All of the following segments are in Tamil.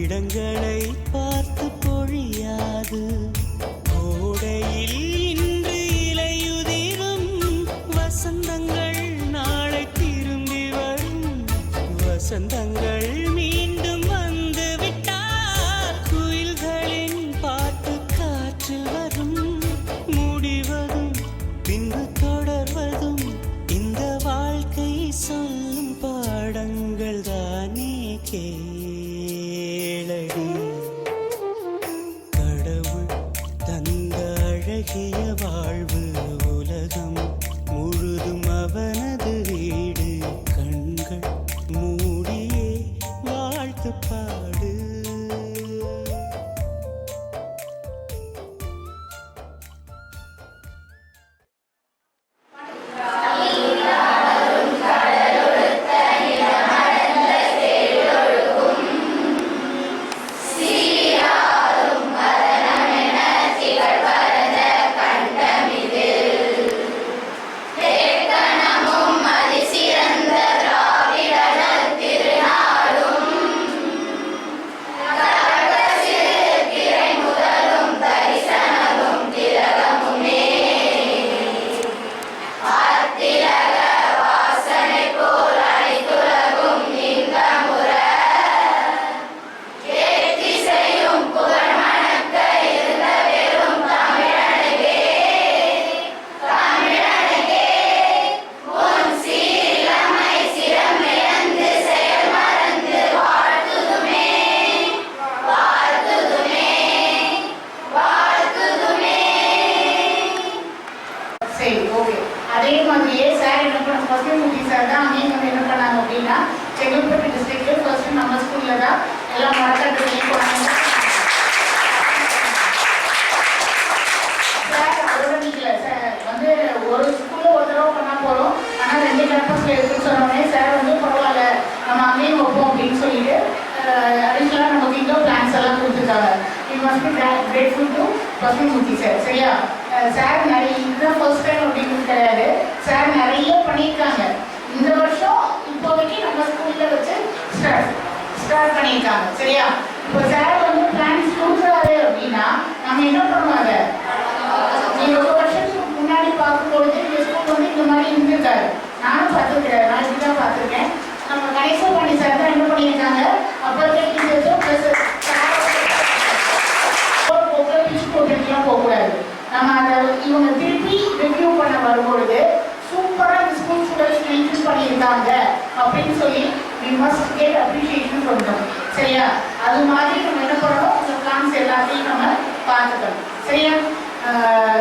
இடங்களை பார்த்து பொழியாது. கோடையில் இன்று இலையுதிரும் வசந்தங்கள் நாளை திரும்பி வரும். வசந்தங்கள் மீண்டும் வந்து விட்டார். குயில்களின் பாட்டு காற்றில் வரும். முடிவதும் பின்பு தொடர்வதும் இந்த வாழ்க்கை சொல்லும் பாடங்கள் தானே கேளடி. கடவுள் தந்த அழகிய வாழ்வு உலகம் முழுதும் அவனது வீடு. கண்கள் மூடியே வாழ்த்து பாடு. கண் must be grateful to Pasumurthy sir. சரியா? சார் நிறைய இதுதான் ஃபர்ஸ்ட் டைம் அப்படின்னு கிடையாது. சார் நிறைய பண்ணியிருக்காங்க. இந்த வருஷம் இப்போதைக்கு நம்ம ஸ்கூலில் வச்சு ஸ்டார்ட் பண்ணியிருக்காங்க. சரியா? இப்போ சார் வந்து பிளான்ஸ் கொடுக்குறாரு அப்படின்னா நம்ம என்ன பண்ணுவாங்க, நீங்க ஒரு வருஷத்துக்கு முன்னாடி பார்க்கும்பொழுது இந்த ஸ்கூல் வந்து இந்த மாதிரி இருந்திருக்காரு. நானும் பார்த்துருக்கேன், நான் இப்படிதான் பார்த்துருக்கேன். நம்ம கணேசன் பண்ணி சார் தான் என்ன பண்ணியிருக்காங்க, அப்போதைக்கு டீச்சர்ஸும் ப்ளஸ் போட்டுலாம் போகக்கூடாது. நம்ம அதை இவங்க திருப்பி ரிவ்யூ பண்ண வரும்பொழுது சூப்பராக இந்த ஸ்கூல் ஸ்டூடெண்ட்ஸ் மென்ஷன் பண்ணியிருக்காங்க அப்படின்னு சொல்லி we must get appreciation from them. சரியா? அது மாதிரி நம்ம என்ன பண்ணணும், இந்த பிளான்ஸ் எல்லாத்தையும் நம்ம பார்த்துக்கணும். சரியா?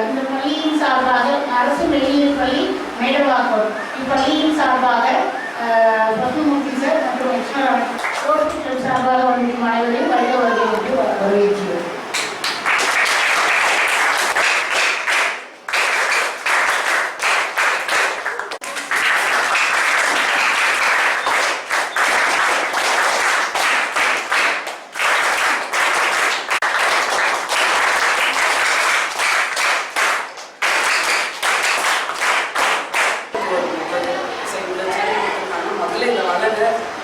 இந்த பள்ளியின் சார்பாக அரசு மேல்நிலைப் பள்ளி மேடவாக்கம் இப்பள்ளியின் சார்பாக பசுமூர்த்தி சார் மற்றும் எக்ஸ்ட்ரா சார்பாக வந்திருக்கும் அனைவரையும் வருக வருகை வரவேற்கிறோம்.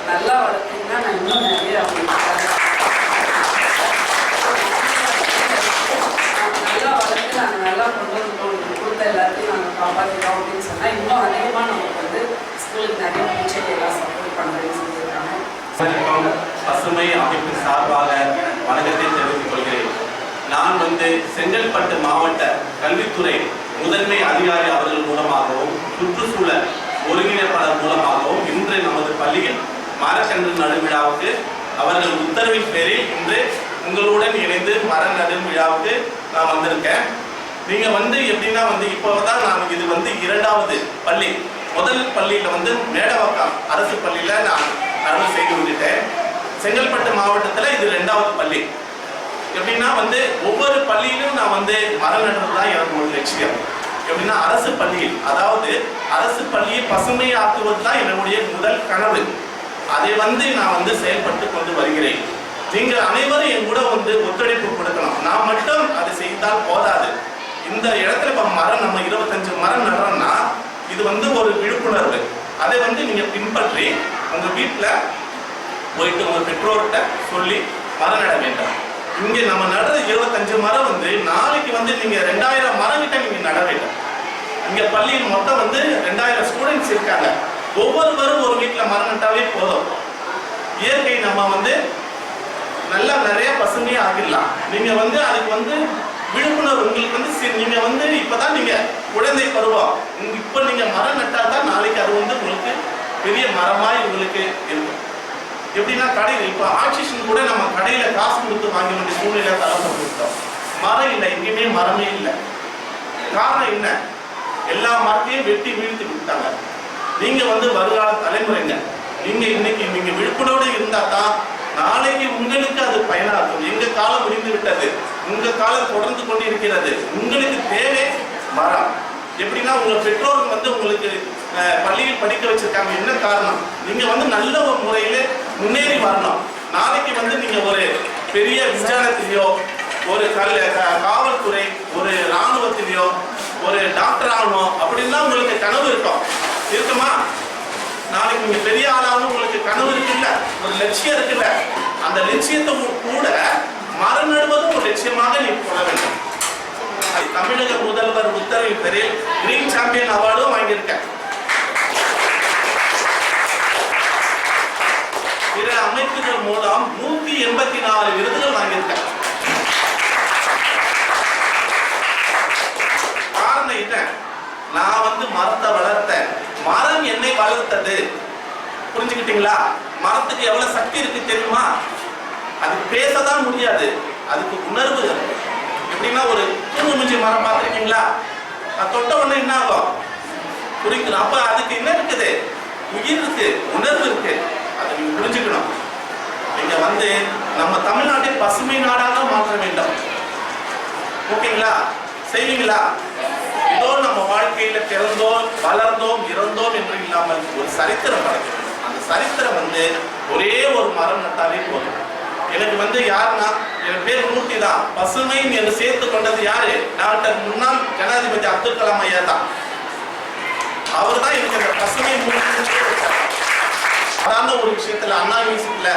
நல்லா வளர்த்தீங்கன்னா நான் இன்னும் நிறைய நல்லா வளர்த்து நாங்கள் நல்லா கொண்டு வந்துட்டோம், கொடுத்த எல்லாத்தையும் நாங்கள் காப்பாற்றிட்டோம் அப்படின்னு சொன்னால் இன்னும் அதிகமாக நமக்கு வந்து ஸ்கூலுக்கு நிறைய டீச்சர்லாம் சப்போர்ட் பண்ணுறேன்னு சொல்லியிருக்காங்க. பசுமை அமைப்பின் சார்பாக வணக்கத்தை தெரிவித்துக் கொள்கிறேன். நான் வந்து செங்கல்பட்டு மாவட்ட கல்வித்துறை முதன்மை அதிகாரி அவர்கள் மூலமாகவும் சுற்றுச்சூழல் ஒருங்கிணைப்பாளர் மூலமாகவும் இன்று நமது பள்ளியில் மரக்கன்று நடும் விழாவுக்கு அவர்கள் உத்தரவின் பேரில் இன்று உங்களுடன் இணைந்து மர நடும் விழாவுக்கு நான் வந்திருக்கேன். நீங்க வந்து எப்படின்னா வந்து இப்போதான் நான் இது வந்து இரண்டாவது பள்ளி. முதல் பள்ளியில வந்து மேடவாக்கம் அரசு பள்ளியில நான் நடவு செய்து விட்டுட்டேன். செங்கல்பட்டு மாவட்டத்துல இது இரண்டாவது பள்ளி. எப்படின்னா வந்து ஒவ்வொரு பள்ளியிலும் நான் வந்து மரம் நடுறதுதான் எனக்கு ஒரு லட்சியம். எப்படின்னா அரசு பள்ளியில், அதாவது அரசு பள்ளியை பசுமையாக்குவதுதான் என்னுடைய முதல் கனவு. அதை வந்து நான் வந்து செயல்பட்டு கொண்டு வருகிறேன். நீங்கள் அனைவரும் என் கூட வந்து ஒத்துழைப்பு கொடுக்கணும். நான் மட்டும் அதை செய்தால் போதாது. இந்த இடத்துல இப்போ மரம் நம்ம 25 மரம் நடுறோம்னா இது வந்து ஒரு விழிப்புணர்வு. அதை வந்து நீங்க பின்பற்றி உங்க வீட்டில் போயிட்டு உங்க பெற்றோர்கிட்ட சொல்லி மரம் நட வேண்டும். இங்கே நம்ம நடுற 25 மரம் வந்து நாளைக்கு வந்து நீங்க 2000 மரம் கிட்ட நீங்க நட வேண்டும். இங்க பள்ளியில் மொத்தம் வந்து 2000 ஸ்டூடெண்ட்ஸ் இருக்காங்க. ஒவ்வொருவரும் ஒரு வீட்டில் மரம் நட்டாவே போதும். இயற்கை நம்ம வந்து நல்லா நிறைய பசுமையா ஆகிடலாம். நீங்க வந்து அதுக்கு வந்து விழிப்புணர்வு உங்களுக்கு வந்து நீங்க வந்து இப்பதான் நீங்க குழந்தை பருவம், இப்ப நீங்க மரம் நட்டாதான் நாளைக்கு அது வந்து உங்களுக்கு பெரிய மரமாய் உங்களுக்கு இருக்கும். எப்படின்னா கடையில் இப்போ ஆக்சிஜன் கூட நம்ம கடையில காசு கொடுத்து வாங்க வேண்டிய சூழ்நிலை தரப்பட்டிருக்கோம். மரம் இல்லை, எங்கேயுமே மரமே இல்லை. காரணம் என்ன? எல்லா மரத்தையும் வெட்டி வீழ்த்தி விட்டாங்க. நீங்க வந்து வருங்கால தலைமுறைங்க. நீங்க இன்னைக்கு நீங்க விழிப்புணர்வோடு இருந்தா தான் நாளைக்கு உங்களுக்கு அது பயனாகும். எங்க காலம் முடிந்து விட்டது, உங்க காலம் தொடர்ந்து கொண்டிருக்கிறது. உங்களுக்கு தேவை மரம். எப்படின்னா உங்க பெற்றோர்கள் வந்து உங்களுக்கு பள்ளியில் படிக்க வச்சிருக்காங்க. என்ன காரணம்? நீங்க வந்து நல்ல ஒரு முறையில முன்னேறி வரணும். நாளைக்கு வந்து நீங்க ஒரு பெரிய விஞ்ஞானத்திலேயோ, ஒரு காவல்துறை, ஒரு இராணுவத்திலேயோ, ஒரு டாக்டர் ஆகணும் அப்படின்னா உங்களுக்கு கனவு இருக்கும். இருக்குமா? நாளைக்கு நீங்க பெரிய ஆளாகணும் உங்களுக்கு கனவு இருக்குல்ல, ஒரு லட்சியம் இருக்குல்ல. அந்த லட்சியத்தை கூட மரம் நடுவதும் ஒரு லட்சியமாக நீ கொள்ள வேண்டும். தமிழக முதல்வர் உத்தரவின் பேரில் கிரீன் சாம்பியன் அவார்டும் வாங்கியிருக்கேன். பிற அமைப்புகள் மூலம் 184 விருதுகள் வாங்கியிருக்கேன். காரணம் என்ன? நான் வந்து மரத்தை வளர்த்தேன், மரம் என்னை வளர்த்தது. புரிஞ்சுக்கிட்டீங்களா? மரத்துக்கு எவ்வளவு சக்தி இருக்கு தெரியுமா? அது பேசதான் முடியாது, அதுக்கு உணர்வு. எப்படின்னா ஒரு தூங்குமிஞ்சி மரம் பார்த்துருக்கீங்களா? அது தொட்ட உடனே என்ன ஆகும்? குடிக்கணும். அப்ப அதுக்கு என்ன இருக்குது? உயிர் இருக்கு, உணர்வு இருக்கு. அதை நீங்க புரிஞ்சுக்கணும். நீங்க வந்து நம்ம தமிழ்நாட்டை பசுமை நாடாக மாற்ற வேண்டும். ஓகேங்களா? செய்வீங்களா? இதோ நம்ம வாழ்க்கையில பிறந்தோம், வளர்ந்தோம், இறந்தோம் என்று இல்லாமல் ஒரு சரித்திரம் படைக்கணும். அந்த சரித்திரம் வந்து ஒரே ஒரு மரம் நட்டாலே போதும். எனக்கு வந்து யாருன்னா என் பேர் மூர்த்தி தான். பசுமைன்னு என்னை சேர்த்து கொண்டது யாரு? டாக்டர் முன்னாள் ஜனாதிபதி அப்துல் கலாம் ஐயா தான். அவர் தான் எனக்கு அந்த பசுமை மூர்த்தி. சாதாரண ஒரு விஷயத்துல அண்ணா யூனிவர்சிட்டியில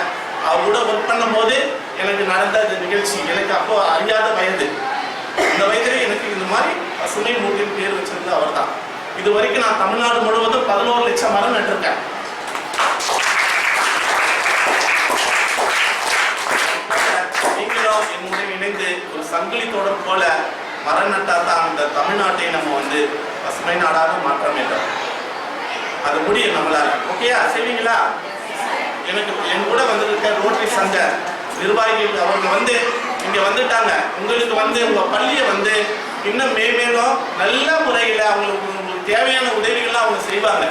அவரோட ஒர்க் பண்ணும் போது எனக்கு நடந்த இந்த நிகழ்ச்சி, எனக்கு அப்போ அறியாத வயது, இந்த வயதிலே எனக்கு இந்த மாதிரி பசுமை மூர்த்தியின் பேர் வச்சிருந்தது அவர் தான். இது வரைக்கும் நான் தமிழ்நாடு முழுவதும் 11 லட்சம் மரம் நட்டிருக்கேன். நீங்களும் என்னுடைய இணைந்து ஒரு சங்கிலி தொடர் போல மரம் நட்டாதான் அந்த தமிழ்நாட்டை நம்ம வந்து பசுமை நாடாக மாற்ற வேண்டும். அது முடியும் நம்மளால. ஓகேயா? செய்வீங்களா? எனக்கு என் கூட வந்திருக்க ரோட்டரி சங்க நிர்வாகிகள் அவங்க வந்து இங்க வந்துட்டாங்க. உங்களுக்கு வந்து உங்க பள்ளியை வந்து இன்னும் மேலும் நல்ல முறையில் அவங்களுக்கு தேவையான உதவிகள்லாம் அவங்க செய்வாங்க.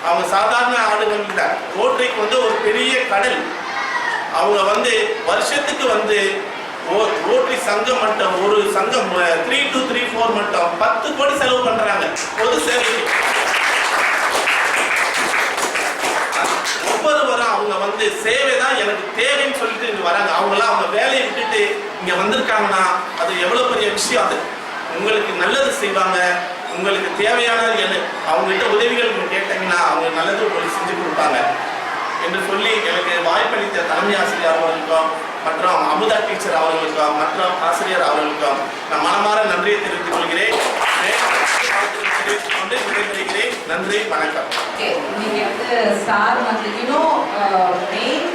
அவங்க சாதாரண ஆளுகள் இல்லை. ரோட்டரிக்கு வந்து ஒரு பெரிய கடல். அவங்க வந்து வருஷத்துக்கு வந்து ரோட்டரி சங்கம் மட்டும் ஒரு சங்கம் 3 to 4 மட்டும் 10 கோடி செலவு பண்றாங்க பொது சேவைக்கு. ஒவ்வொருவரும் அவங்க வந்து சேவை தான் எனக்கு தேவைன்னு சொல்லிட்டு இங்க வராங்க. அவங்களாம் அவங்க வேலையை விட்டுட்டு இங்க வந்திருக்காங்கன்னா அது எவ்வளவு பெரிய விஷயம். அது உங்களுக்கு நல்லது செய்வாங்க. உங்களுக்கு தேவையான அவங்ககிட்ட உதவிகள் நீங்க கேட்டீங்கன்னா அவங்க நல்லது உங்களுக்கு செஞ்சு கொடுப்பாங்க என்று சொல்லி எனக்கு வாய்ப்பளித்த தலைமை ஆசிரியர் அவர்களுக்கும் மற்றும் அமுதா டீச்சர் அவர்களுக்கும் மற்றும் ஆசிரியர் அவர்களுக்கும் நான் மனமாற நன்றியை தெரிவித்துக் கொள்கிறேன். நன்றி, வணக்கம். நீங்க வந்து சார் வந்து இன்னும் மெயின்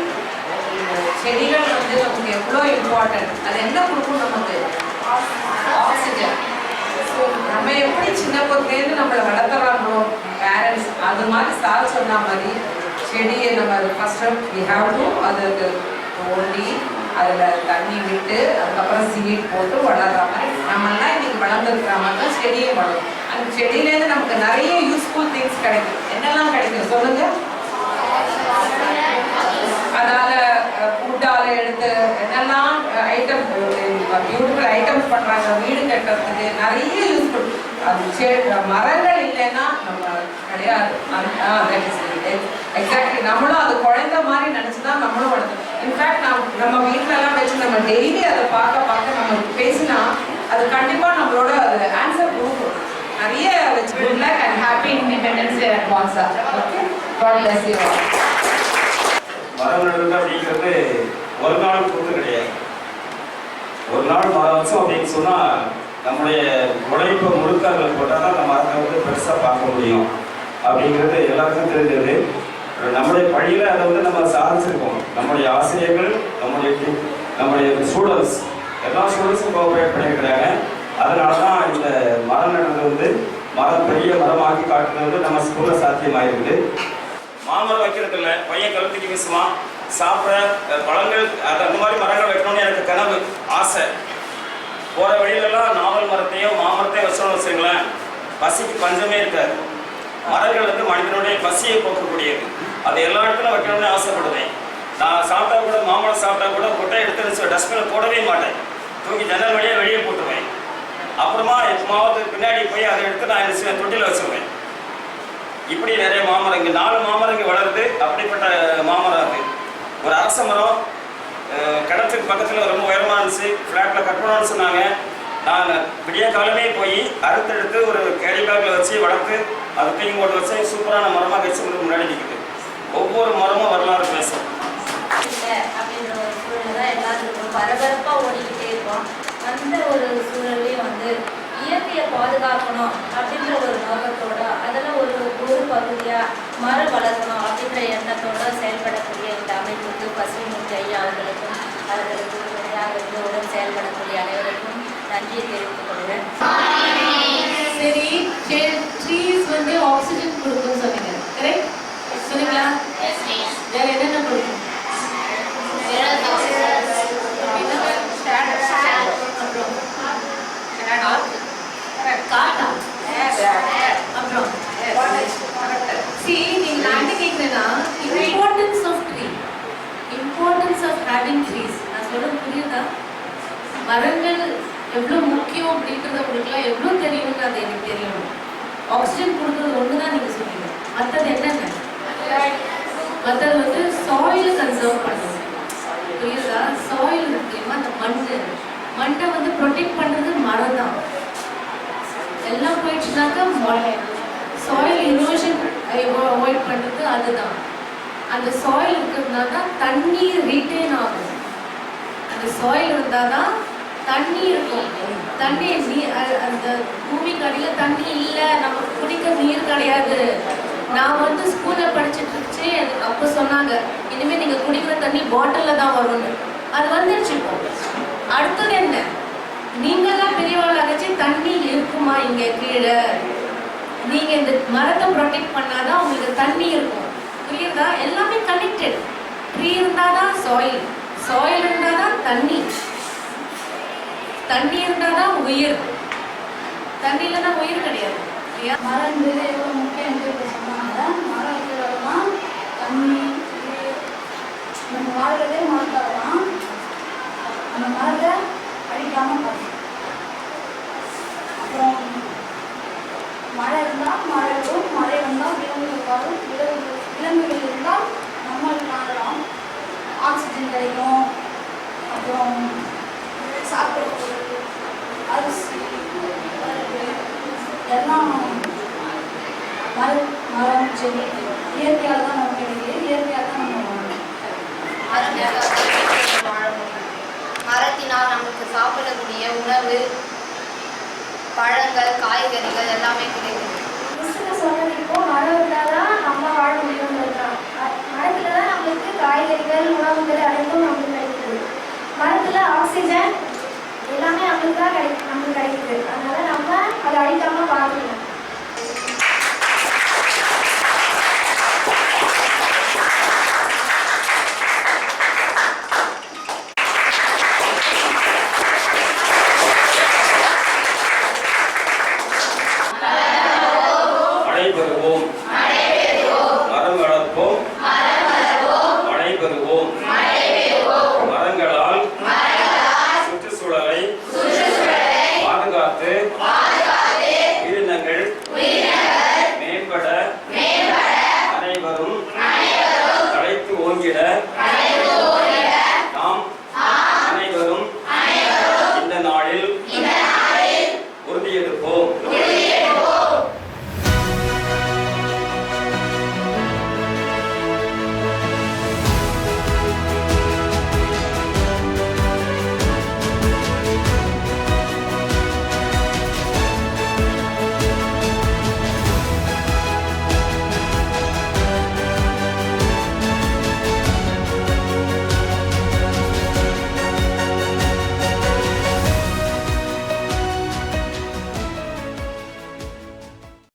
செடிகள் வந்து நமக்கு எவ்வளோ இம்பார்ட்டன்ட். அது என்ன கொடுக்கும் நமக்கு? ஆக்சிஜன். ஸோ நம்ம எப்படி சின்ன பொருட்லேருந்து நம்மளை வளர்த்துறாங்களோ பேரண்ட்ஸ், அது மாதிரி சார் சொன்ன மாதிரி செடியை நம்ம ஃபர்ஸ்ட் வி ஹாவ் டு அதுக்கு தோண்டி அதில் தண்ணி விட்டு அதுக்கப்புறம் சீட் போட்டு வளர்கிற மாதிரி நம்மளாம் இன்னைக்கு வளர்ந்துருக்கிற மாதிரி தான் செடியும் வளரும். அந்த செடியிலேருந்து நமக்கு நிறைய யூஸ்ஃபுல் திங்ஸ் கிடைக்கும். என்னெல்லாம் கிடைக்கும் சொல்லுங்க? அதனால ஃபுட்டால எடுத்து என்னெல்லாம் ஐட்டம் பியூட்டிஃபுல் ஐட்டம்ஸ் பண்ணுறாங்க வீடு கட்டுறதுக்கு நிறைய யூஸ்ஃபுல். அது மரங்கள் இல்லைன்னா நம்ம கிடையாது. எக்ஸாக்ட்லி நம்மளும் அது குழந்த மாதிரி நினச்சிதான் நம்மளும் வளர்த்தோம். இன்ஃபேக்ட் நம்ம வீட்டிலலாம் வச்சு நம்ம டெய்லி அதை பார்க்க நம்ம பேசினா அது கண்டிப்பாக நம்மளோட அது ஆன்சர் கொடுக்கும். நிறைய வச்சு good luck and happy independence day அட்வான்ஸா. Okay, god bless you. மரம் நடுறது அப்படிங்கிறது ஒரு நாள் பொறுத்து கிடையாது. ஒரு நாள் மரம் வச்சோம் அப்படின்னு சொன்னால் நம்முடைய உழைப்பை முழுக்க அதில் போட்டால் தான் அந்த மரத்தை வந்து பெருசாக பார்க்க முடியும் அப்படிங்கிறது எல்லாருக்கும் தெரிஞ்சது. நம்முடைய பள்ளியில் அதை வந்து நம்ம சாதிச்சிருக்கோம். நம்முடைய ஆசிரியர்கள், நம்முடைய ஸ்டூடெண்ட்ஸ், எல்லா ஸ்டூடெண்ட்ஸும் கோஆப்ரேட் பண்ணியிருக்கிறாங்க. அதனால தான் இந்த மரம் நடுறது வந்து பெரிய மரமாக்கி காட்டுறது வந்து நம்ம ஸ்கூலில் சாத்தியமாயிருக்குது. மாமரம் வைக்கிறது இல்லை, பையன் கழுத்துக்கு வீசுவான், சாப்பிட பழங்கள் அந்த மாதிரி மரங்கள் வைக்கணும்னு எனக்கு கனவு, ஆசை. போகிற வழியிலலாம் நாவல் மரத்தையும் மாமரத்தையும் வச்சோம்னு வச்சுங்களேன், பசிக்கு பஞ்சமே இருக்காது. மரங்கள் வந்து மனிதனுடைய பசியை போக்கக்கூடியது. அது எல்லா இடத்துலையும் வைக்கணும்னு ஆசைப்படுவேன். நான் சாப்பிட்டா கூட மாம்பழம் சாப்பிட்டா கூட கொட்டை எடுத்து டஸ்ட்பினில் போடவே மாட்டேன். தூக்கி ஜன்னல் வழியாக வெளியே போட்டுருவேன். அப்புறமா எப்போவாவது பின்னாடி போய் அதை எடுத்து நான் என்ன தொட்டியில் வச்சுருவேன். இப்படி நிறைய மாமரம் இங்கே 4 மாமரம் இங்கே வளருது. அப்படிப்பட்ட மாமரம் அது. ஒரு அரச மரம் கிணத்துக்கு பக்கத்தில் ரொம்ப உயரமாக இருந்துச்சு. ஃப்ளாட்டில் கட்டணும்னு சொன்னாங்க. நான் விடிய காலமே போய் அறுத்தெடுத்து ஒரு கேரி பேக்கில் வச்சு வளர்த்து அதை தூக்கி போட்டு வச்சு சூப்பரான மரமாக வச்சுக்கிறது முன்னாடி நிற்குது. ஒவ்வொரு மரமும் வரலாறு பேசும். அப்படின்ற ஒரு சூழ்நிலை தான் எல்லாத்துக்கும் பரபரப்பாக ஓடிக்கிட்டே இருக்கும். அந்த ஒரு சூழலையும் வந்து இயற்கையை பாதுகாக்கணும் அப்படின்ற ஒரு நோக்கத்தோட அதில் ஒரு பகுதியாக மரம் வளர்க்கணும் அப்படின்ற எண்ணத்தோடு செயல்படக்கூடிய இந்த அமைப்புக்கு பசுமைமூர்த்தி ஐயா அவர்களுக்கும் அவர்களுக்கு உதவியாக உடன் செயல்படக்கூடிய அனைவருக்கும் நன்றியை தெரிவித்துக் கொள்கிறேன். சரி, ட்ரீஸ் வந்து ஆக்சிஜன் கொடுக்கும்னு சொன்னீங்க, கரெக்ட்? சொன்னீங்களா? வேற என்னென்ன கொடுக்கும்? மரங்கள் எவ்வளோ முக்கியம் அப்படின்றத உங்களுக்குலாம் எவ்வளோ தெரியும்னு அது எனக்கு தெரியணும். ஆக்சிஜன் கொடுக்குறது ஒன்று தான் நீங்கள் சொன்னீங்க. மற்றது என்னென்ன? மற்றது வந்து சாயிலை கன்சர்வ் பண்ணணும். புரியுதா? சாயில் இருக்கு தெரியுமா, அந்த மண்ணை வந்து ப்ரொடெக்ட் பண்றது மரம் தான். எல்லாம் போயிடுச்சுனாக்கா சாயில் இரோஷன் அவாய்ட் பண்றது அதுதான். அந்த சாயில் இருக்கிறதுனால தான் தண்ணி ரீட்டைன் ஆகும். அந்த சாயில் இருந்தால் தான் தண்ணி இருக்கும். தண்ணி அந்த பூமிக்கு அடியில் தண்ணி இல்லை, நமக்கு குடிக்க நீர் கிடையாது. நான் வந்து ஸ்கூலில் படிச்சுட்டு இருந்துச்சு, எனக்கு அப்போ சொன்னாங்க இனிமேல் நீங்கள் குடிக்கிற தண்ணி பாட்டிலில் தான் வரும்னு. அது வந்துடுச்சு. இப்போ அடுத்தது என்ன, நீங்களாம் பெரியவாளாகச்சு தண்ணி இருக்குமா இங்கே கீழே? நீங்கள் இந்த மரத்தை ப்ரொடெக்ட் பண்ணாதான் உங்களுக்கு தண்ணி இருக்கும். புரியுதா? எல்லாமே கனெக்டட். ட்ரீ இருந்தால் தான் சாயில், சாயில் இருந்தால் தான் தண்ணி, தண்ணி இருந்தால் தான் உயிர், தண்ணி இல்லைன்னா உயிர் கிடையாது. மரம் இருந்தது எவ்வளோ முக்கியம் என்று சொன்னாங்க. மரம் இருக்கிறதெல்லாம் தண்ணி நம்ம வாழ்கிறதே மரத்தால் தான். அந்த மரத்தை அழிக்காமல் பார்க்கணும். அப்புறம் மழை இருந்தால் மழை வரும், மழை வந்தால் விலங்குகள் வரும், விலங்குகள் இருந்தால் நம்மளுக்கு வாழலாம், ஆக்சிஜன் கிடைக்கும். அப்புறம் சாப்பிட்றது அரிசி எல்லாம் மரம் செடி இயற்கையால் தான் நமக்கு கிடைக்குது. இயற்கையாக தான் நம்ம வாழ முடியும். மரத்தினால் நமக்கு சாப்பிடக்கூடிய உணவு, பழங்கள், காய்கறிகள் எல்லாமே கிடைக்குது. மிஸ்ஸுக்கு சொன்னது இப்போ மரம் இருந்தால் தான் நம்ம வாழ முடியும்ன்றது தான். மரத்தில் தான் நம்மளுக்கு காய்கறிகள், உணவுகள் அனைத்தும் நமக்கு கிடைக்குது. மரத்தில் ஆக்சிஜன்